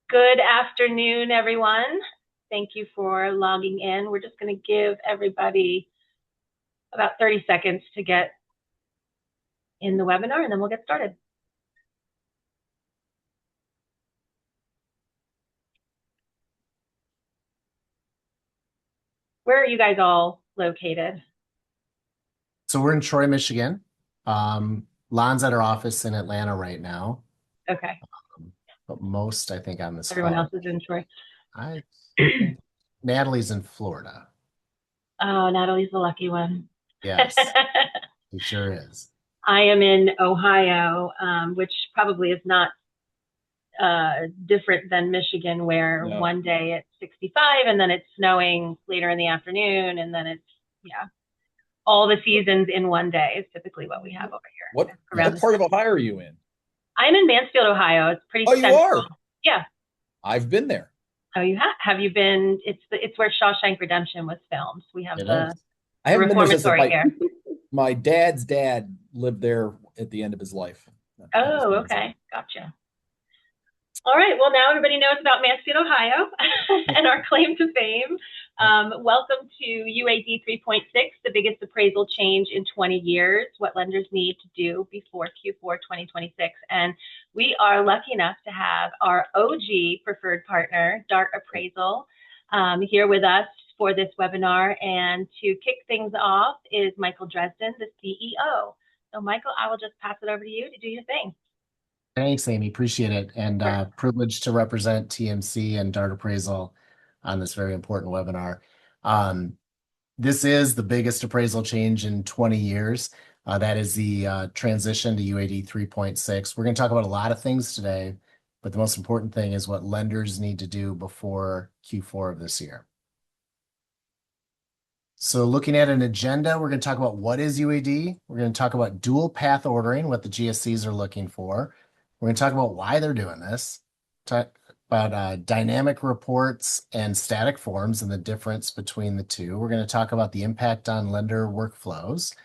Good afternoon, everyone. Thank you for logging in. We're just going to give everybody about 30 seconds to get in the webinar, and then we'll get started. Where are you guys all located? So we're in Troy, Michigan. Lon's at our office in Atlanta right now. Okay. But most, I think, on this Everyone call. else is in Troy. I think Natalie's in Florida. Oh, Natalie's the lucky one. Yes, he sure is. I am in Ohio, which probably is not different than Michigan, where one day it's 65 and then it's snowing later in the afternoon, and then it's, all the seasons in one day is typically what we have over here. What part of Ohio are you in? I'm in Mansfield, Ohio. It's pretty central. You are? Yeah. I've been there. Oh, you have? Have you been? It's where Shawshank Redemption was filmed. We have the reformatory here. My dad's dad lived there at the end of his life. Oh, okay. Gotcha. All right. Well, now everybody knows about Mansfield, Ohio and our claim to fame. Welcome to UAD 3.6, the biggest appraisal change in 20 years, what lenders need to do before Q4 2026. And we are lucky enough to have our OG preferred partner, Dart Appraisal, here with us for this webinar. And to kick things off is Michael Dresden, the CEO. So Michael, I will just pass it over to you to do your thing. Thanks, Amy. Appreciate it. And privileged to represent TMC and Dart Appraisal on this very important webinar. This is the biggest appraisal change in 20 years. That is the transition to UAD 3.6. We're going to talk about a lot of things today, but the most important thing is what lenders need to do before Q4 of this year. So looking at an agenda, we're going to talk about what is UAD. We're going to talk about dual path ordering, what the GSEs are looking for. We're going to talk about why they're doing this, talk about dynamic reports and static forms and the difference between the two. We're going to talk about the impact on lender workflows,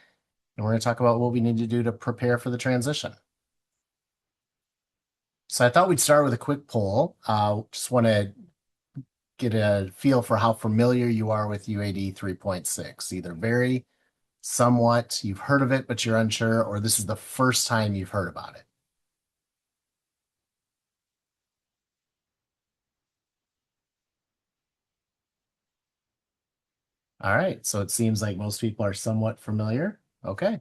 and we're going to talk about what we need to do to prepare for the transition. So I thought we'd start with a quick poll. Just want to get a feel for how familiar you are with UAD 3.6, either very, somewhat, you've heard of it, but you're unsure, or this is the first time you've heard about it. All right, so it seems like most people are somewhat familiar. Okay.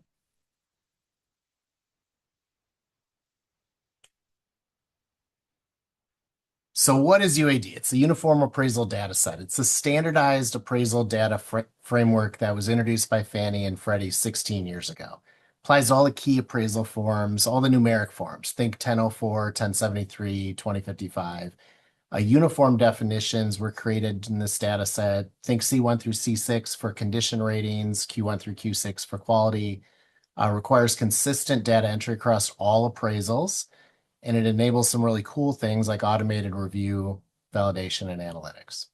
So what is UAD? It's the Uniform Appraisal Dataset. It's a standardized appraisal data framework that was introduced by Fannie and Freddie 16 years ago. Applies to all the key appraisal forms, all the numeric forms. Think 1004, 1073, 2055. Uniform definitions were created in this data set. Think C1 through C6 for condition ratings, Q1 through Q6 for quality. Requires consistent data entry across all appraisals, and it enables some really cool things like automated review, validation, and analytics.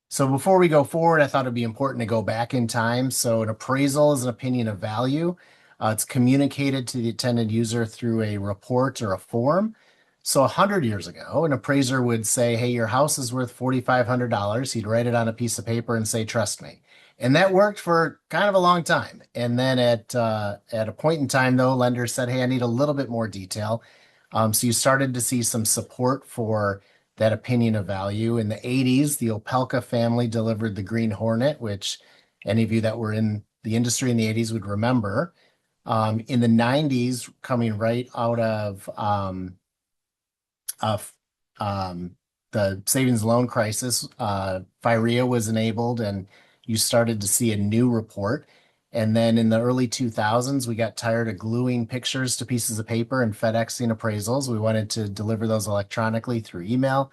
So before we go forward, I thought it'd be important to go back in time. So an appraisal is an opinion of value. It's communicated to the intended user through a report or a form. So 100 years ago, an appraiser would say, hey, your house is worth $4,500. He'd write it on a piece of paper and say, trust me. And that worked for kind of a long time. And then at a point in time, though, lenders said, hey, I need a little bit more detail. So you started to see some support for that opinion of value. In the 80s, the Opelka family delivered the Green Hornet, which any of you that were in the industry in the 80s would remember. In the 90s, coming right out of the savings loan crisis, FIREA was enabled, and you started to see a new report. And then in the early 2000s, we got tired of gluing pictures to pieces of paper and FedExing appraisals. We wanted to deliver those electronically through email.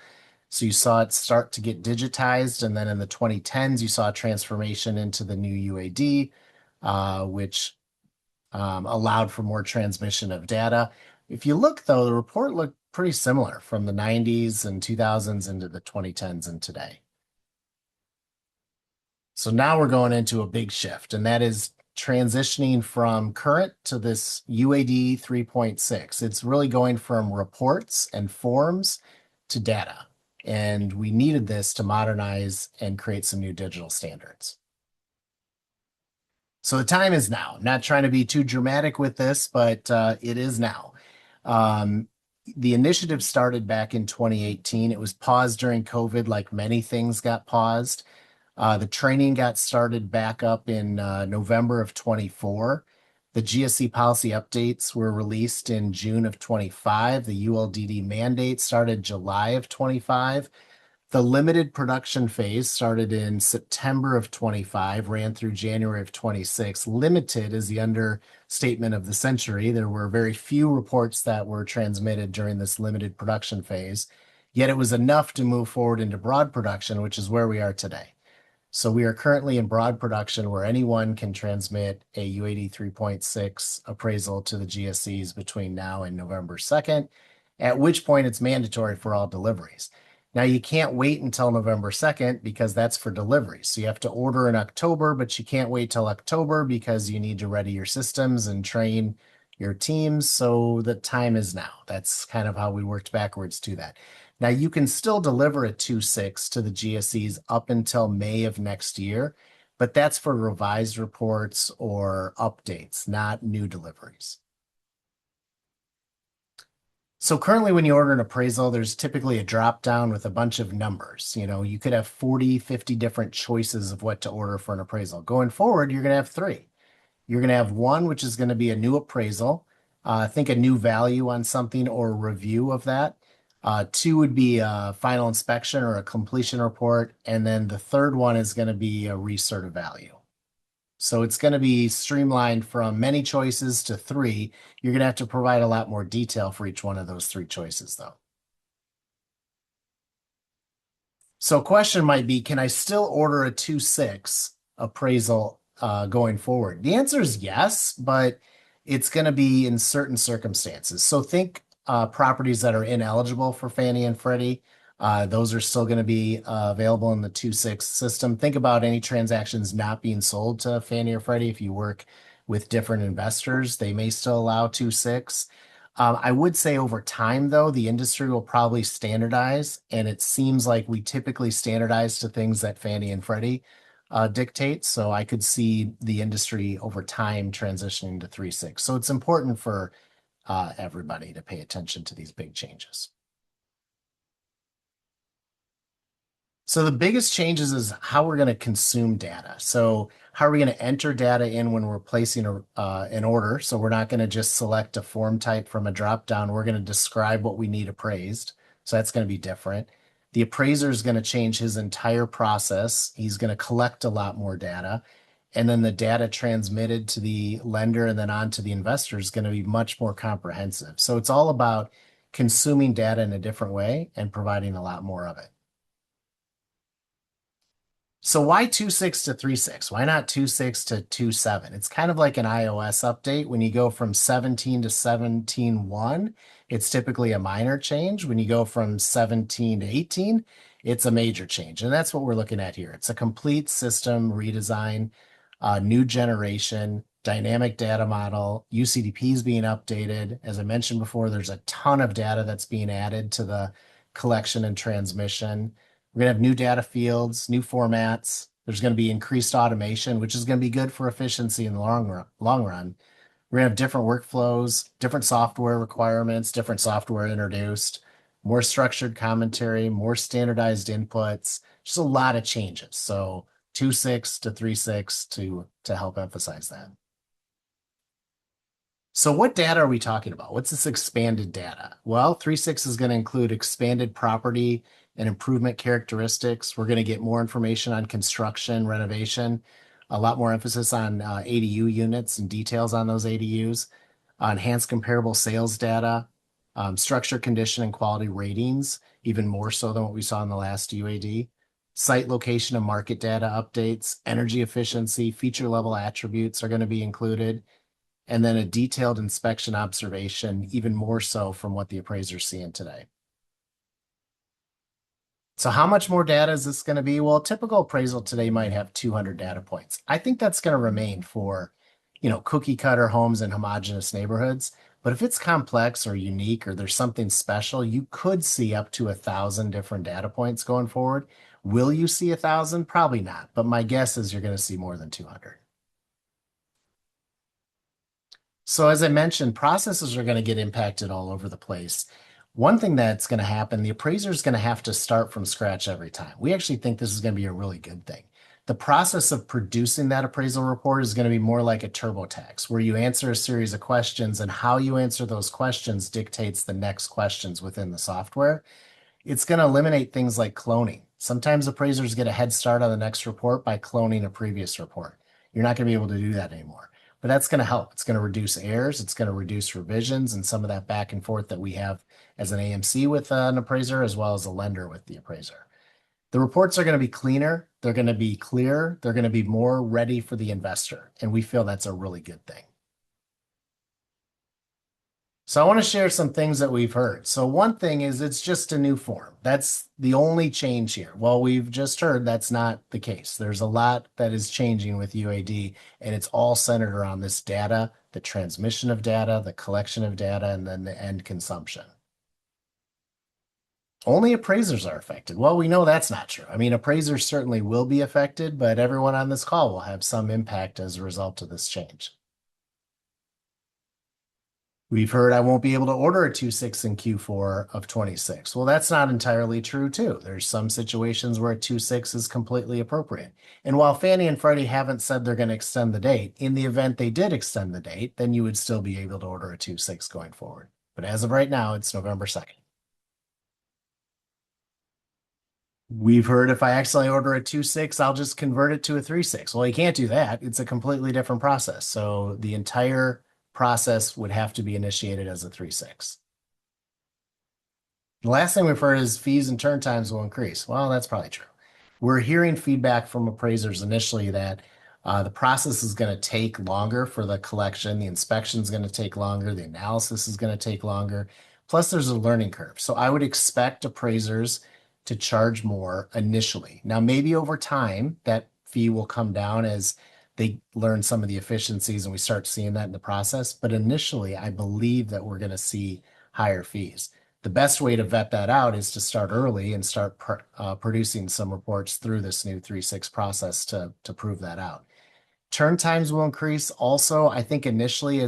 So you saw it start to get digitized. And then in the 2010s, you saw a transformation into the new UAD, which allowed for more transmission of data. If you look, though, the report looked pretty similar from the 90s and 2000s into the 2010s and today. So now we're going into a big shift, and that is transitioning from current to this UAD 3.6. It's really going from reports and forms to data. And we needed this to modernize and create some new digital standards. So the time is now. Not trying to be too dramatic with this, but it is now. Um, the initiative started back in 2018. It was paused during COVID, like many things got paused. The training got started back up in November of 24. The GSC policy updates were released in June of 25. The ULDD mandate started July of 25. The limited production phase started in September of 25, ran through January of 26. Limited is the understatement of the century. There were very few reports that were transmitted during this limited production phase, yet it was enough to move forward into broad production, which is where we are today. So we are currently in broad production where anyone can transmit a UAD 3.6 appraisal to the GSCs between now and November 2nd, at which point it's mandatory for all deliveries. Now you can't wait until November 2nd because that's for delivery. So you have to order in October, but you can't wait till October because you need to ready your systems and train your teams. So the time is now. That's kind of how we worked backwards to that. Now you can still deliver a 2.6 to the GSEs up until May of next year, but that's for revised reports or updates, not new deliveries. So currently when you order an appraisal, there's typically a drop down with a bunch of numbers. You know, you could have 40, 50 different choices of what to order for an appraisal. Going forward, you're going to have three. You're going to have one, which is going to be a new appraisal. Think a new value on something or a review of that. Two would be a final inspection or a completion report. And then the third one is going to be a recert of value. So it's going to be streamlined from many choices to three. You're going to have to provide a lot more detail for each one of those three choices, though. So a question might be, can I still order a 2.6 appraisal going forward? The answer is yes, but it's going to be in certain circumstances. So think properties that are ineligible for Fannie and Freddie. Those are still going to be available in the 2.6 system. Think about any transactions not being sold to Fannie or Freddie. If you work with different investors, they may still allow 2.6. I would say over time, though, the industry will probably standardize, and it seems like we typically standardize to things that Fannie and Freddie dictate. So I could see the industry over time transitioning to 3.6. So it's important for everybody to pay attention to these big changes. So the biggest changes is how we're going to consume data. So how are we going to enter data in when we're placing an order? So we're not going to just select a form type from a dropdown. We're going to describe what we need appraised. So that's going to be different. The appraiser is going to change his entire process. He's going to collect a lot more data. And then the data transmitted to the lender and then on to the investor is going to be much more comprehensive. So it's all about consuming data in a different way and providing a lot more of it. So why 2.6 to 3.6? Why not 2.6 to 2.7? It's kind of like an iOS update. When you go from 17 to 17.1, it's typically a minor change. When you go from 17 to 18, it's a major change. And that's what we're looking at here. It's a complete system redesign, new generation, dynamic data model, UCDP is being updated. As I mentioned before, there's a ton of data that's being added to the collection and transmission. We're going to have new data fields, new formats. There's going to be increased automation, which is going to be good for efficiency in the long run. We're going to have different workflows, different software requirements, different software introduced, more structured commentary, more standardized inputs, just a lot of changes. So 2.6 to 3.6 to help emphasize that. So what data are we talking about? What's this expanded data? Well, 3.6 is going to include expanded property and improvement characteristics. We're going to get more information on construction, renovation, a lot more emphasis on ADU units and details on those ADUs, enhanced comparable sales data, structure, condition, and quality ratings, even more so than what we saw in the last UAD, site location and market data updates, energy efficiency, feature level attributes are going to be included, and then a detailed inspection observation, even more so from what the appraiser's seeing today. So how much more data is this going to be? Well, a typical appraisal today might have 200 data points. I think that's going to remain for cookie cutter homes in homogeneous neighborhoods. But if it's complex or unique or there's something special, you could see up to 1,000 different data points going forward. Will you see 1,000? Probably not. But my guess is you're going to see more than 200. So as I mentioned, processes are going to get impacted all over the place. One thing that's going to happen, the appraiser is going to have to start from scratch every time. We actually think this is going to be a really good thing. The process of producing that appraisal report is going to be more like a TurboTax, where you answer a series of questions and how you answer those questions dictates the next questions within the software. It's going to eliminate things like cloning. Sometimes appraisers get a head start on the next report by cloning a previous report. You're not going to be able to do that anymore. But that's going to help. It's going to reduce errors. It's going to reduce revisions and some of that back and forth that we have as an AMC with an appraiser as well as a lender with the appraiser. The reports are going to be cleaner. They're going to be clear. They're going to be more ready for the investor. And we feel that's a really good thing. So I want to share some things that we've heard. So one thing is it's just a new form. That's the only change here. Well, we've just heard that's not the case. There's a lot that is changing with UAD, and it's all centered around this data, the transmission of data, the collection of data, and then the end consumption. Only appraisers are affected. Well, we know that's not true. I mean, appraisers certainly will be affected, but everyone on this call will have some impact as a result of this change. We've heard I won't be able to order a 2.6 in Q4 of 26. Well, that's not entirely true, too. There's some situations where a 2.6 is completely appropriate. And while Fannie and Freddie haven't said they're going to extend the date, in the event they did extend the date, then you would still be able to order a 2.6 going forward. But as of right now, it's November 2nd. We've heard if I accidentally order a 2.6, I'll just convert it to a 3.6. Well, you can't do that. It's a completely different process. So the entire process would have to be initiated as a 3.6. The last thing we've heard is fees and turn times will increase. Well, that's probably true. We're hearing feedback from appraisers initially that the process is going to take longer for the collection. The inspection is going to take longer. The analysis is going to take longer. Plus, there's a learning curve. So I would expect appraisers to charge more initially. Now, maybe over time, that fee will come down as they learn some of the efficiencies and we start seeing that in the process. But initially, I believe that we're going to see higher fees. The best way to vet that out is to start early and start producing some reports through this new 3.6 process to prove that out. Turn times will increase. Also, I think initially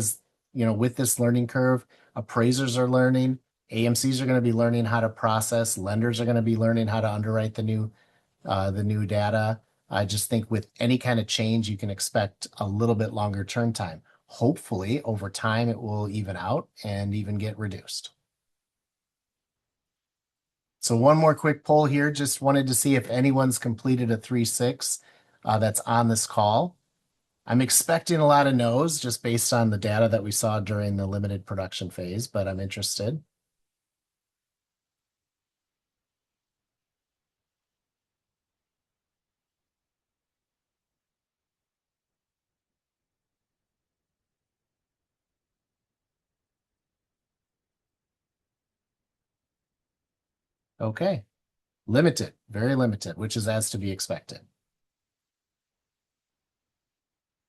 with this learning curve, appraisers are learning, AMCs are going to be learning how to process, lenders are going to be learning how to underwrite the new data. I just think with any kind of change, you can expect a little bit longer turn time. Hopefully, over time, it will even out and even get reduced. So one more quick poll here. Just wanted to see if anyone's completed a 3.6 that's on this call. I'm expecting a lot of no's just based on the data that we saw during the limited production phase, but I'm interested. Okay. Limited, very limited, which is as to be expected.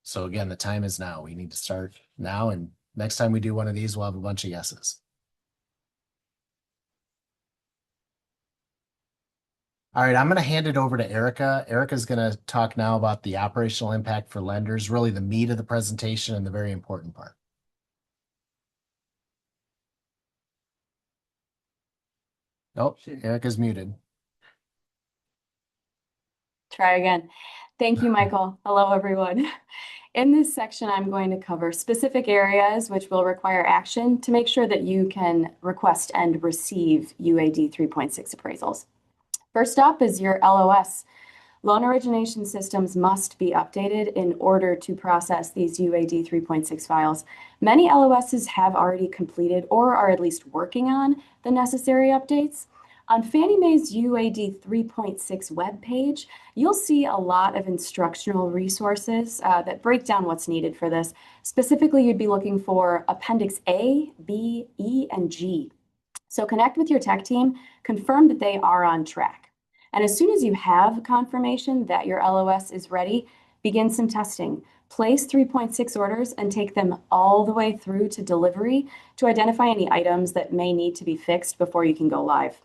So again, the time is now. We need to start now, and next time we do one of these, we'll have a bunch of yeses. All right, I'm going to hand it over to Erica. Erica's going to talk now about the operational impact for lenders, really the meat of the presentation and the very important part. Oh, Erica's muted. Try again. Thank you, Michael. Hello, everyone. In this section, I'm going to cover specific areas which will require action to make sure that you can request and receive UAD 3.6 appraisals. First up is your LOS. Loan origination systems must be updated in order to process these UAD 3.6 files. Many LOSs have already completed or are at least working on the necessary updates. On Fannie Mae's UAD 3.6 webpage, you'll see a lot of instructional resources that break down what's needed for this. Specifically, you'd be looking for Appendix A, B, E, and G. So connect with your tech team, confirm that they are on track. And as soon as you have confirmation that your LOS is ready, begin some testing. place 3.6 orders and take them all the way through to delivery to identify any items that may need to be fixed before you can go live.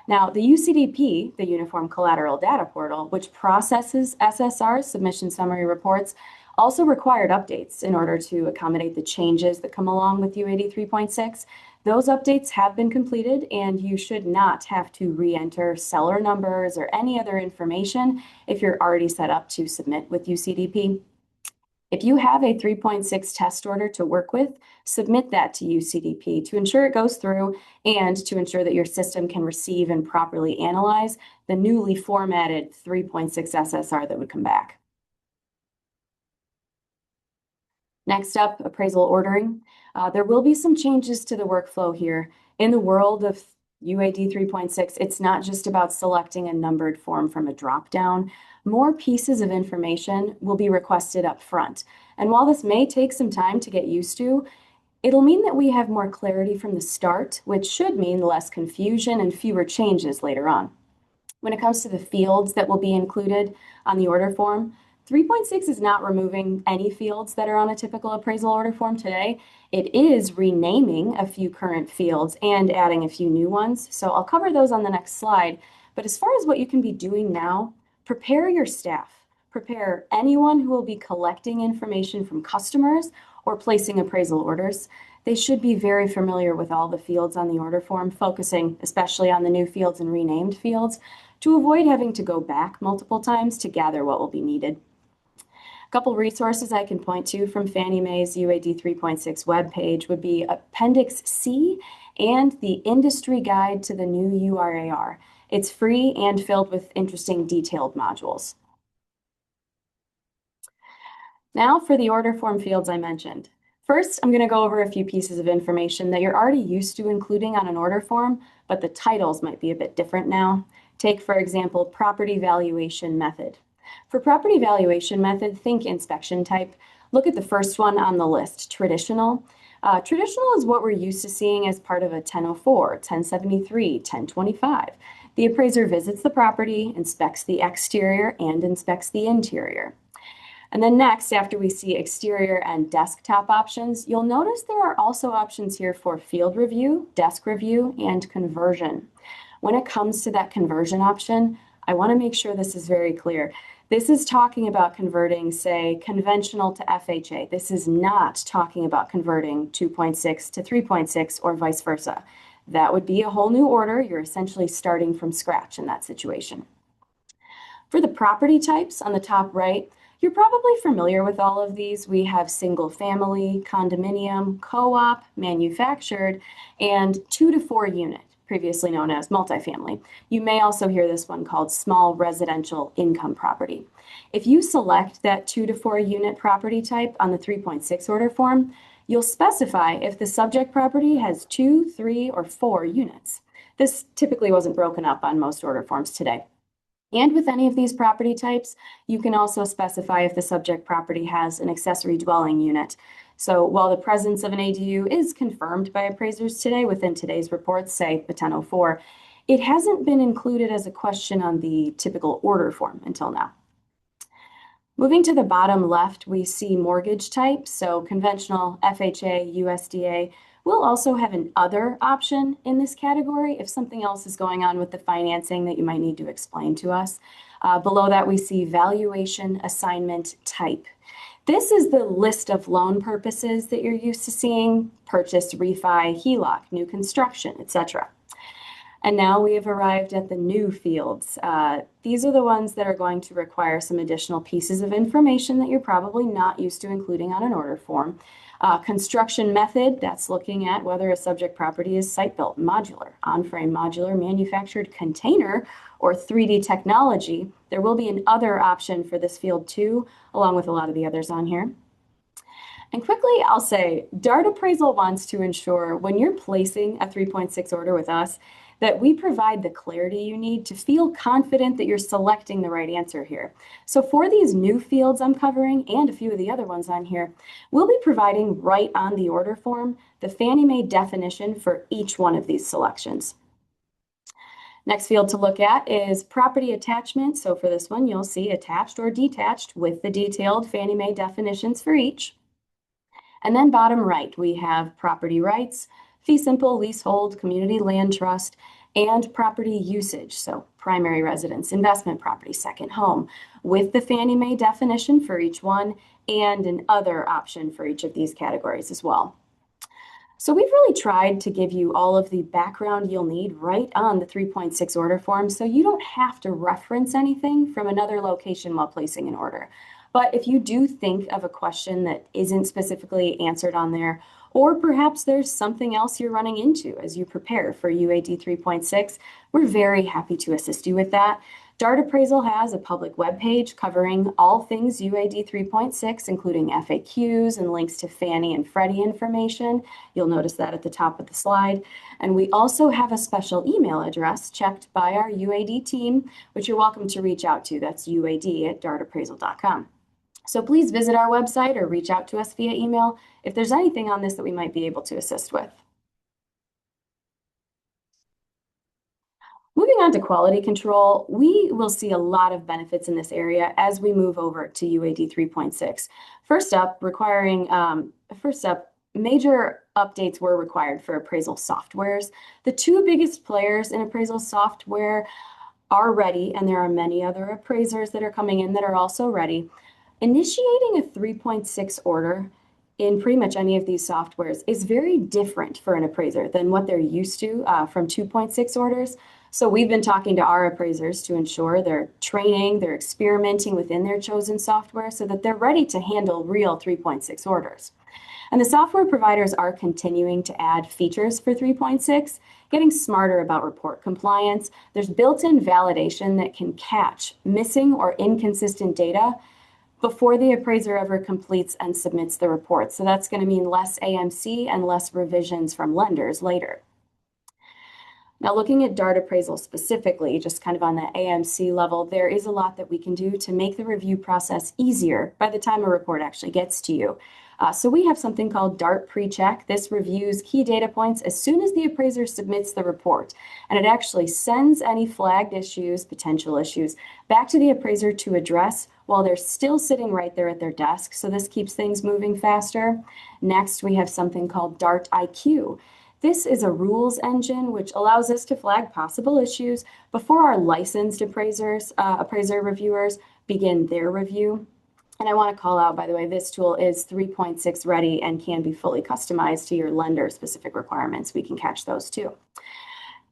Now, the UCDP, the Uniform Collateral Data Portal, which processes SSR's submission summary reports, also required updates in order to accommodate the changes that come along with UAD 3.6. Those updates have been completed, and you should not have to re-enter seller numbers or any other information if you're already set up to submit with UCDP. If you have a 3.6 test order to work with, submit that to UCDP to ensure it goes through and to ensure that your system can receive and properly analyze the newly formatted 3.6 SSR that would come back. Next up, appraisal ordering. There will be some changes to the workflow here. In the world of UAD 3.6, it's not just about selecting a numbered form from a dropdown. More pieces of information will be requested up front. And while this may take some time to get used to, it'll mean that we have more clarity from the start, which should mean less confusion and fewer changes later on. When it comes to the fields that will be included on the order form, 3.6 is not removing any fields that are on a typical appraisal order form today. It is renaming a few current fields and adding a few new ones. So I'll cover those on the next slide. But as far as what you can be doing now, prepare your staff. Prepare anyone who will be collecting information from customers or placing appraisal orders. They should be very familiar with all the fields on the order form, focusing especially on the new fields and renamed fields to avoid having to go back multiple times to gather what will be needed. A couple resources I can point to from Fannie Mae's UAD 3.6 webpage would be Appendix C and the Industry Guide to the new URAR. It's free and filled with interesting detailed modules. Now for the order form fields I mentioned. First, I'm going to go over a few pieces of information that you're already used to including on an order form, but the titles might be a bit different now. Take, for example, property valuation method. For property valuation method, think inspection type. Look at the first one on the list, traditional. Traditional is what we're used to seeing as part of a 1004, 1073, 1025. The appraiser visits the property, inspects the exterior, and inspects the interior. And then next, after we see exterior and desktop options, you'll notice there are also options here for field review, desk review, and conversion. When it comes to that conversion option, I want to make sure this is very clear. This is talking about converting, say, conventional to FHA. This is not talking about converting 2.6 to 3.6 or vice versa. That would be a whole new order. You're essentially starting from scratch in that situation. For the property types on the top right, you're probably familiar with all of these. We have single family, condominium, co-op, manufactured, and 2 to 4 unit, previously known as multifamily. You may also hear this one called small residential income property. If you select that 2 to 4 unit property type on the 3.6 order form, you'll specify if the subject property has 2, 3, or 4 units. This typically wasn't broken up on most order forms today. And with any of these property types, you can also specify if the subject property has an accessory dwelling unit. So while the presence of an ADU is confirmed by appraisers today within today's reports, say the 1004, it hasn't been included as a question on the typical order form until now. Moving to the bottom left, we see mortgage type, so conventional, FHA, USDA. We'll also have an other option in this category if something else is going on with the financing that you might need to explain to us. Below that, we see valuation assignment type. This is the list of loan purposes that you're used to seeing: purchase, refi, HELOC, new construction, etc. And now we have arrived at the new fields. These are the ones that are going to require some additional pieces of information that you're probably not used to including on an order form. Construction method, that's looking at whether a subject property is site-built, modular, on-frame modular, manufactured container, or 3D technology. There will be an other option for this field too, along with a lot of the others on here. And quickly, I'll say, DART Appraisal wants to ensure when you're placing a 3.6 order with us, that we provide the clarity you need to feel confident that you're selecting the right answer here. So for these new fields I'm covering, and a few of the other ones on here, we'll be providing right on the order form the Fannie Mae definition for each one of these selections. Next field to look at is property attachment. So for this one, you'll see attached or detached with the detailed Fannie Mae definitions for each. And then bottom right, we have property rights, fee simple, leasehold, community land trust, and property usage. So primary residence, investment property, second home, with the Fannie Mae definition for each one and an other option for each of these categories as well. So we've really tried to give you all of the background you'll need right on the 3.6 order form, so you don't have to reference anything from another location while placing an order. But if you do think of a question that isn't specifically answered on there, or perhaps there's something else you're running into as you prepare for UAD 3.6, we're very happy to assist you with that. DART Appraisal has a public webpage covering all things UAD 3.6, including FAQs and links to Fannie and Freddie information. You'll notice that at the top of the slide. And we also have a special email address checked by our UAD team, which you're welcome to reach out to. That's uad@dartappraisal.com. So please visit our website or reach out to us via email if there's anything on this that we might be able to assist with. Moving on to quality control, we will see a lot of benefits in this area as we move over to UAD 3.6. First up, major updates were required for appraisal softwares. The two biggest players in appraisal software are ready, and there are many other appraisers that are coming in that are also ready. Initiating a 3.6 order in pretty much any of these softwares is very different for an appraiser than what they're used to from 2.6 orders. So we've been talking to our appraisers to ensure they're training, they're experimenting within their chosen software so that they're ready to handle real 3.6 orders. And the software providers are continuing to add features for 3.6, getting smarter about report compliance. There's built-in validation that can catch missing or inconsistent data before the appraiser ever completes and submits the report. So that's going to mean less AMC and less revisions from lenders later. Now, looking at DART appraisal specifically, just kind of on the AMC level, there is a lot that we can do to make the review process easier by the time a report actually gets to you. So we have something called DART PreCheck. This reviews key data points as soon as the appraiser submits the report, and it actually sends any flagged issues, potential issues, back to the appraiser to address while they're still sitting right there at their desk. So this keeps things moving faster. Next, we have something called DART IQ. This is a rules engine which allows us to flag possible issues before our licensed appraiser reviewers begin their review. And I want to call out, by the way, this tool is 3.6 ready and can be fully customized to your lender-specific requirements. We can catch those too.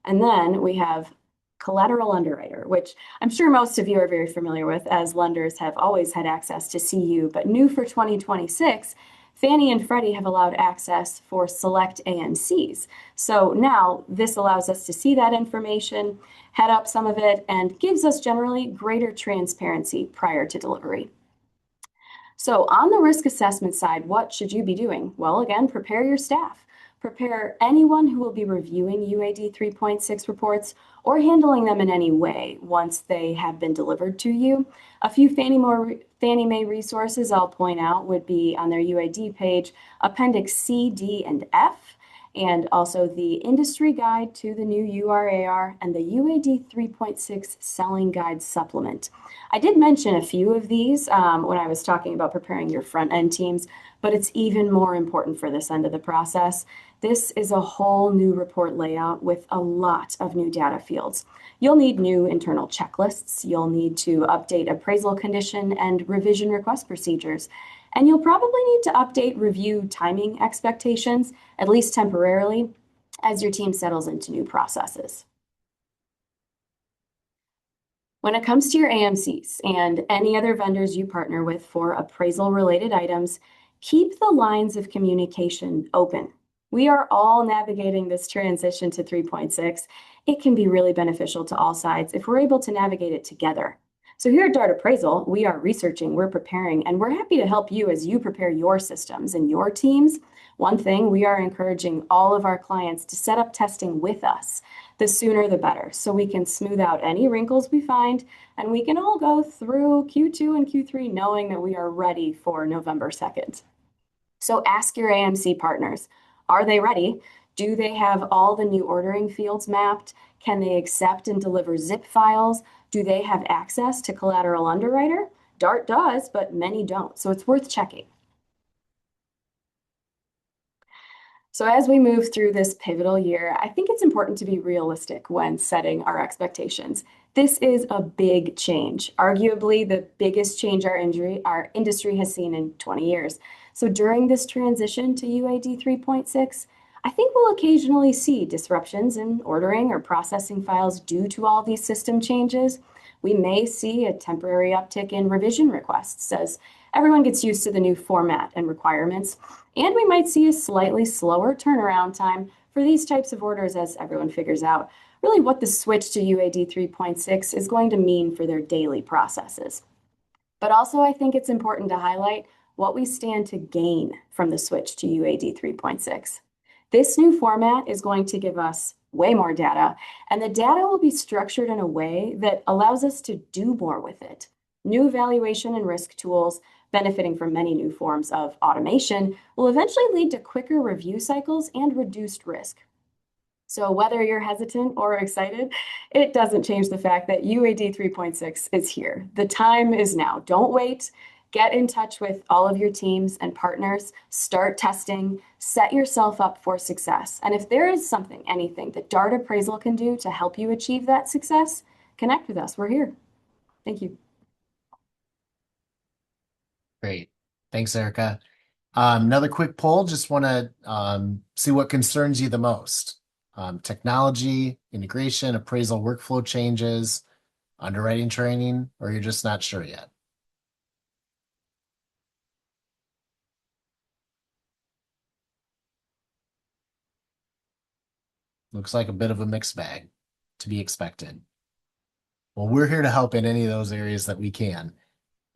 And then we have Collateral Underwriter, which I'm sure most of you are very familiar with, as lenders have always had access to CU, but new for 2026, Fannie and Freddie have allowed access for select AMCs. So now this allows us to see that information, head up some of it, and gives us generally greater transparency prior to delivery. So on the risk assessment side, what should you be doing? Well, again, prepare your staff. Prepare anyone who will be reviewing UAD 3.6 reports or handling them in any way once they have been delivered to you. A few Fannie Mae resources I'll point out would be on their UAD page, Appendix C, D, and F, and also the Industry Guide to the new URAR and the UAD 3.6 Selling Guide Supplement. I did mention a few of these when I was talking about preparing your front-end teams, but it's even more important for this end of the process. This is a whole new report layout with a lot of new data fields. You'll need new internal checklists. You'll need to update appraisal condition and revision request procedures. And you'll probably need to update review timing expectations, at least temporarily, as your team settles into new processes. When it comes to your AMCs and any other vendors you partner with for appraisal-related items, keep the lines of communication open. We are all navigating this transition to 3.6. It can be really beneficial to all sides if we're able to navigate it together. So here at DART Appraisal, we are researching, we're preparing, and we're happy to help you as you prepare your systems and your teams. One thing, we are encouraging all of our clients to set up testing with us. The sooner the better, so we can smooth out any wrinkles we find, and we can all go through Q2 and Q3 knowing that we are ready for November 2nd. So ask your AMC partners, are they ready? Do they have all the new ordering fields mapped? Can they accept and deliver zip files? Do they have access to collateral underwriter? DART does, but many don't, so it's worth checking. So as we move through this pivotal year, I think it's important to be realistic when setting our expectations. This is a big change, arguably the biggest change our industry has seen in 20 years. So during this transition to UAD 3.6, I think we'll occasionally see disruptions in ordering or processing files due to all these system changes. We may see a temporary uptick in revision requests as everyone gets used to the new format and requirements. And we might see a slightly slower turnaround time for these types of orders as everyone figures out really what the switch to UAD 3.6 is going to mean for their daily processes. But also, I think it's important to highlight what we stand to gain from the switch to UAD 3.6. This new format is going to give us way more data, and the data will be structured in a way that allows us to do more with it. New evaluation and risk tools, benefiting from many new forms of automation, will eventually lead to quicker review cycles and reduced risk. So whether you're hesitant or excited, it doesn't change the fact that UAD 3.6 is here. The time is now. Don't wait. Get in touch with all of your teams and partners, start testing, set yourself up for success. And if there is anything that DART Appraisal can do to help you achieve that success, connect with us. We're here. Thank you. Great. Thanks, Erica. Another quick poll. Just want to see what concerns you the most. Technology, integration, appraisal workflow changes, underwriting training, or you're just not sure yet? Looks like a bit of a mixed bag to be expected. Well, we're here to help in any of those areas that we can.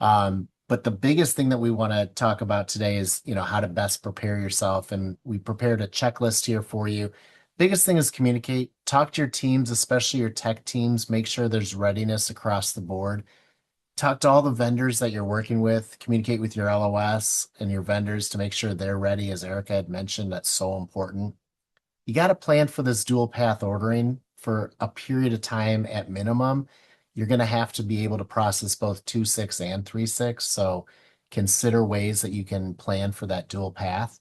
But the biggest thing that we want to talk about today is, how to best prepare yourself. And we prepared a checklist here for you. Biggest thing is communicate, talk to your teams, especially your tech teams, make sure there's readiness across the board. Talk to all the vendors that you're working with, communicate with your LOS and your vendors to make sure they're ready. As Erica had mentioned, that's so important. You got to plan for this dual path ordering for a period of time at minimum. You're going to have to be able to process both 2.6 and 3.6. So consider ways that you can plan for that dual path.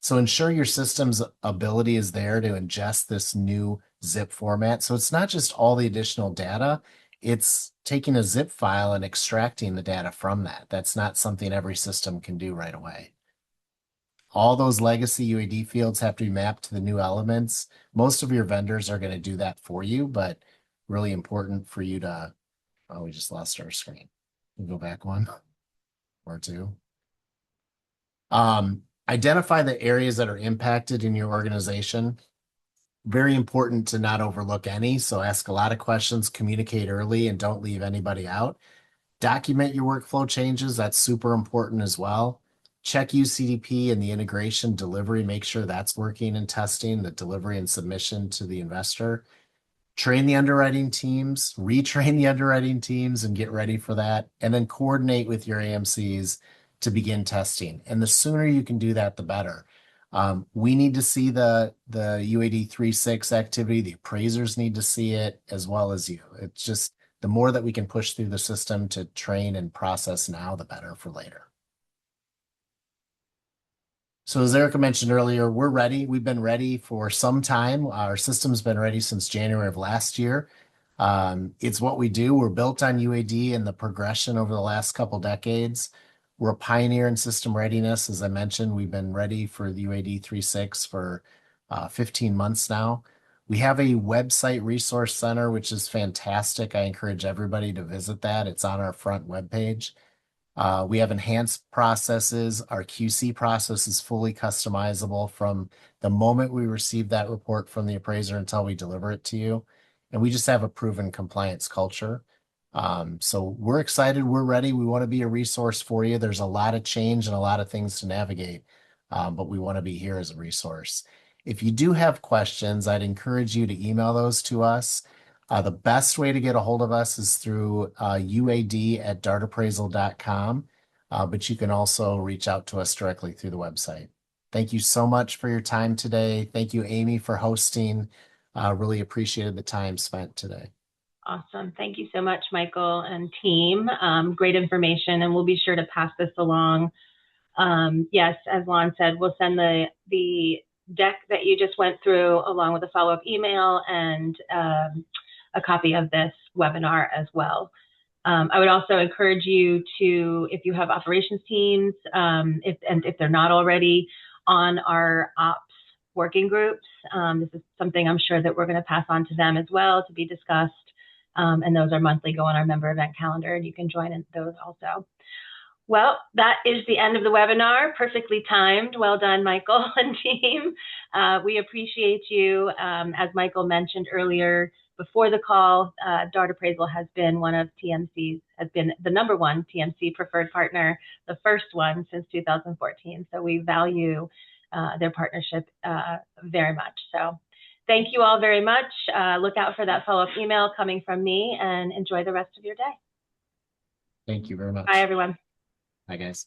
So ensure your system's ability is there to ingest this new zip format. So it's not just all the additional data, it's taking a zip file and extracting the data from that. That's not something every system can do right away. All those legacy UAD fields have to be mapped to the new elements. Most of your vendors are going to do that for you, but really important for you to, oh, we just lost our screen. We'll go back one or two. Identify the areas that are impacted in your organization. Very important to not overlook any. So ask a lot of questions, communicate early, and don't leave anybody out. Document your workflow changes. That's super important as well. Check UCDP and the integration delivery. Make sure that's working and testing the delivery and submission to the investor. Train the underwriting teams, retrain the underwriting teams and get ready for that. And then coordinate with your AMCs to begin testing. And the sooner you can do that, the better. We need to see the UAD 3.6 activity. The appraisers need to see it as well as you. It's just the more that we can push through the system to train and process now, the better for later. So as Erica mentioned earlier, we're ready. We've been ready for some time. Our system's been ready since January of last year. It's what we do. We're built on UAD and the progression over the last couple decades. We're a pioneer in system readiness. As I mentioned, we've been ready for the UAD 3.6 for 15 months now. We have a website resource center, which is fantastic. I encourage everybody to visit that. It's on our front webpage. We have enhanced processes. Our QC process is fully customizable from the moment we receive that report from the appraiser until we deliver it to you. And we just have a proven compliance culture. So we're excited. We're ready. We want to be a resource for you. There's a lot of change and a lot of things to navigate, but we want to be here as a resource. If you do have questions, I'd encourage you to email those to us. The best way to get a hold of us is through uad@dartappraisal.com, but you can also reach out to us directly through the website. Thank you so much for your time today. Thank you, Amy, for hosting. Really appreciated the time spent today. Awesome. Thank you so much, Michael and team. Great information, and we'll be sure to pass this along. Yes, as Lon said, we'll send the deck that you just went through along with a follow-up email and a copy of this webinar as well. I would also encourage you to, if you have operations teams, if they're not already on our ops working groups, this is something I'm sure that we're going to pass on to them as well to be discussed. And those are monthly, go on our member event calendar, and you can join in those also. Well, that is the end of the webinar. Perfectly timed. Well done, Michael and team. We appreciate you. As Michael mentioned earlier, before the call, DART Appraisal has been one of TMC's, has been the #1 TMC preferred partner, the first one since 2014. So we value their partnership very much. So thank you all very much. Look out for that follow-up email coming from me, and enjoy the rest of your day. Thank you very much. Bye, everyone. Bye, guys.